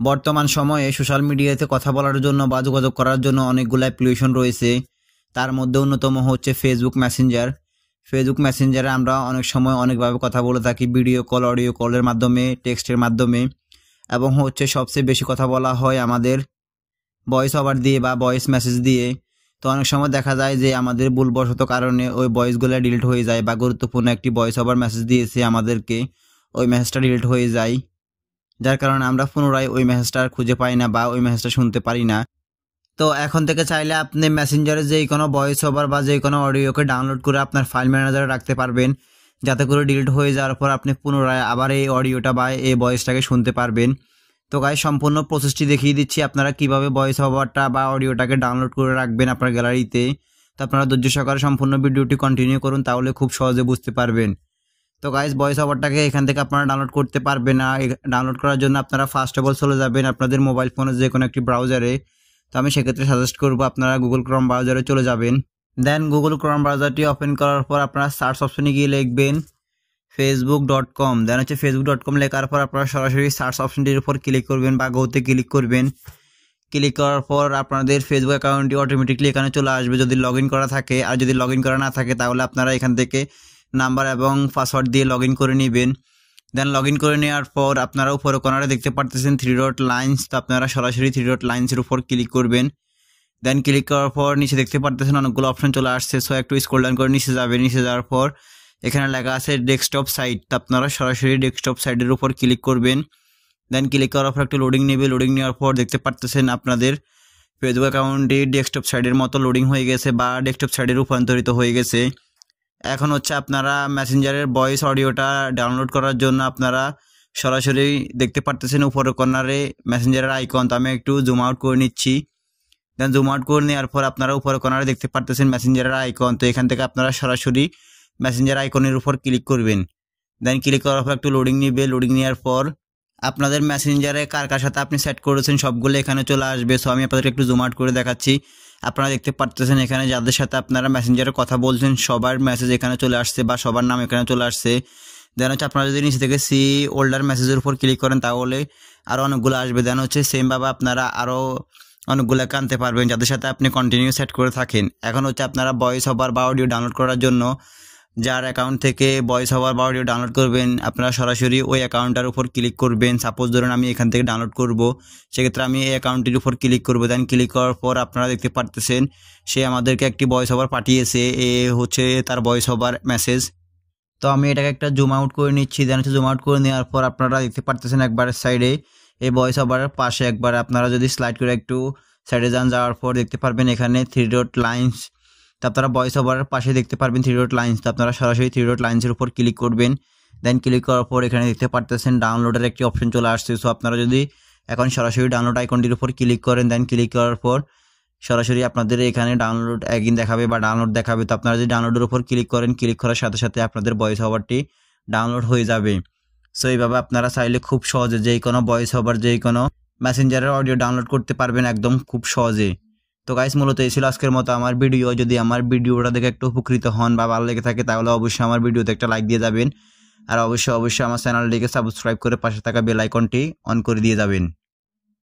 বর্তমান সময়ে সোশ্যাল মিডিয়াতে কথা বলার জন্য বা যোগাযোগ করার জন্য অনেকগুলো অ্যাপ্লিকেশন রয়েছে। তার মধ্যে অন্যতম হচ্ছে ফেসবুক মেসেঞ্জার। ফেসবুক মেসেঞ্জারে আমরা অনেক সময় অনেকভাবে কথা বলে থাকি, ভিডিও কল, অডিও কলের মাধ্যমে, টেক্সটের মাধ্যমে, এবং হচ্ছে সবচেয়ে বেশি কথা বলা হয় আমাদের ভয়েস ওভার দিয়ে বা ভয়েস মেসেজ দিয়ে। তো অনেক সময় দেখা যায় যে আমাদের ভুলবশত কারণে ওই ভয়েসগুলো ডিলিট হয়ে যায়, বা গুরুত্বপূর্ণ একটি ভয়েস ওভার মেসেজ দিয়েছে আমাদেরকে, ওই মেসেজটা ডিলিট হয়ে যায়, যার কারণে আমরা পুনরায় ওই মেসেজটা খুঁজে পাই না বা ওই মেসেজটা শুনতে পারি না। তো এখন থেকে চাইলে আপনি মেসেঞ্জারে যে কোনো ভয়েস ওভার বা যে কোনো অডিওকে ডাউনলোড করে আপনার ফাইল ম্যানেজারে রাখতে পারবেন, যাতে করে ডিলিট হয়ে যাওয়ার পর আপনি পুনরায় আবার এই অডিওটা বা এই ভয়েসটাকে শুনতে পারবেন। তো গাইস, সম্পূর্ণ প্রসেসটি দেখিয়ে দিচ্ছি আপনারা কিভাবে ভয়েস ওভারটা বা অডিওটাকে ডাউনলোড করে রাখবেন আপনার গ্যালারিতে। তো আপনারা ধৈর্য সহকারে সম্পূর্ণ ভিডিওটি কন্টিনিউ করুন, তাহলে খুব সহজে বুঝতে পারবেন। তো গাইস, ভয়েস ওভারটাকে এখান থেকে আপনারা ডাউনলোড করতে পারবেন না। ডাউনলোড করার জন্য আপনারা ফার্স্ট অফ অল চলে যাবেন আপনাদের মোবাইল ফোনের যে কোনো একটি ব্রাউজারে। তো আমি সেক্ষেত্রে সাজেস্ট করবো আপনারা গুগল ক্রোম ব্রাউজারে চলে যাবেন। দেন গুগল ক্রোম ব্রাউজারটি ওপেন করার পর আপনারা সার্চ অপশনে গিয়ে লিখবেন facebook.com। দেন হচ্ছে facebook.com লেখার পর আপনারা সরাসরি সার্চ অপশনটির উপর ক্লিক করবেন বা গোতে ক্লিক করবেন। ক্লিক করার পর আপনাদের ফেসবুক অ্যাকাউন্টটি অটোমেটিকলি এখানে চলে আসবে যদি লগ ইন করা থাকে। আর যদি লগ ইন করা না থাকে তাহলে আপনারা এখান থেকে নাম্বার এবং পাসওয়ার্ড দিয়ে লগ ইন করে নেবেন। দেন লগ ইন করে নেওয়ার পর আপনারা উপরে কর্নারে দেখতে পারতেছেন 3 ডট লাইন্স। তো আপনারা সরাসরি 3 ডট লাইন্সের উপর ক্লিক করবেন। দেন ক্লিক করার পর নিচে দেখতে পারতেছেন অনেকগুলো অপশন চলে আসছে। সো একটু স্ক্রল ডাউন করে নিচে যাবেন। নিচে যাওয়ার পর এখানে লেখা আছে ডেস্কটপ সাইট। তো আপনারা সরাসরি ডেস্কটপ সাইটের উপর ক্লিক করবেন। দেন ক্লিক করার পর একটু লোডিং নেবে। লোডিং নেওয়ার পর দেখতে পারতেছেন আপনাদের ফেসবুক অ্যাকাউন্টটি ডেস্কটপ সাইটের মতো লোডিং হয়ে গেছে বা ডেস্কটপ সাইটে রূপান্তরিত হয়ে গেছে। এখন হচ্ছে আপনারা মেসেঞ্জারের ভয়েস অডিওটা ডাউনলোড করার জন্য আপনারা সরাসরি দেখতে পারতেছেন উপরের কর্নারে মেসেঞ্জারের আইকন। তো আমি একটু জুম আউট করে নিচ্ছি। দেন জুম আউট করে নেওয়ার পর আপনারা উপরের কর্নারে দেখতে পারতেছেন মেসেঞ্জারের আইকন। তো এখান থেকে আপনারা সরাসরি মেসেঞ্জার আইকনের উপর ক্লিক করবেন। দেন ক্লিক করার পর একটু লোডিং নেবে। লোডিং নেওয়ার পর আপনাদের মেসেঞ্জারে কার কার সাথে আপনি সেট করেছেন সবগুলো এখানে চলে আসবে। সো আমি আপনাদেরকে একটু জুম আউট করে দেখাচ্ছি। আপনারা দেখতে পারতেছেন এখানে যাদের সাথে আপনারা মেসেঞ্জারে কথা বলছেন সবার মেসেজ এখানে চলে আসছে বা সবার নাম এখানে চলে আসছে। দেন হচ্ছে আপনারা যদি নিচে থেকে সি ওল্ডার মেসেজের উপর ক্লিক করেন তাহলে আরও অনেকগুলো আসবে। দেন হচ্ছে সেমভাবে আপনারা আরও অনেকগুলোকে আনতে পারবেন যাদের সাথে আপনি কন্টিনিউ সেট করে থাকেন। এখন হচ্ছে আপনারা ভয়েস ওভার বা অডিও ডাউনলোড করার জন্য যার অ্যাকাউন্ট থেকে ভয়েস ওভার বা অডিও ডাউনলোড করবেন আপনারা সরাসরি ওই অ্যাকাউন্টটার উপর ক্লিক করবেন। সাপোজ ধরুন আমি এখান থেকে ডাউনলোড করব, সেক্ষেত্রে আমি এই অ্যাকাউন্টটির উপর ক্লিক করব। দেন ক্লিক করার পর আপনারা দেখতে পারতেছেন সে আমাদেরকে একটি ভয়েস ওভার পাঠিয়েছে, এ হচ্ছে তার ভয়েস ওভার মেসেজ। তো আমি এটাকে একটা জুম আউট করে নিচ্ছি। দেন হচ্ছে জুম আউট করে নেওয়ার পর আপনারা দেখতে পারতেছেন একবার সাইডে এই ভয়েস ওভারের পাশে একবার আপনারা যদি স্লাইড করে একটু সাইডে যাওয়ার পর দেখতে পারবেন এখানে 3 ডট লাইন্স। তো আপনারা ভয়েস ওভারের পাশে দেখতে পারবেন 3 ডট লাইন্স। তো আপনারা সরাসরি 3 ডট লাইন্সের উপর ক্লিক করবেন। দেন ক্লিক করার পর এখানে দেখতে পারতেছেন ডাউনলোডের একটি অপশন চলে আসছে। সো আপনারা যদি এখন সরাসরি ডাউনলোড আইকনটির উপর ক্লিক করেন, দেন ক্লিক করার পর সরাসরি আপনাদের এখানে ডাউনলোড এগিন দেখাবে বা ডাউনলোড দেখাবে। তো আপনারা যদি ডাউনলোডের উপর ক্লিক করেন, ক্লিক করার সাথে সাথে আপনাদের ভয়েস ওভারটি ডাউনলোড হয়ে যাবে। সো এইভাবে আপনারা চাইলে খুব সহজে যেই কোনো ভয়েস ওভার যেই কোনো মেসেঞ্জারের অডিও ডাউনলোড করতে পারবেন একদম খুব সহজে। তো গাইস, মূলত এই ছিল আজকের মতো আমার ভিডিও। যদি আমার ভিডিওটা দেখে একটু উপকৃত হন বা ভালো লেগে থাকে তাহলে অবশ্যই আমার ভিডিওতে একটা লাইক দিয়ে যাবেন। আর অবশ্যই আমার চ্যানেলটিকে সাবস্ক্রাইব করে পাশে থাকা বেল আইকনটি অন করে দিয়ে যাবেন।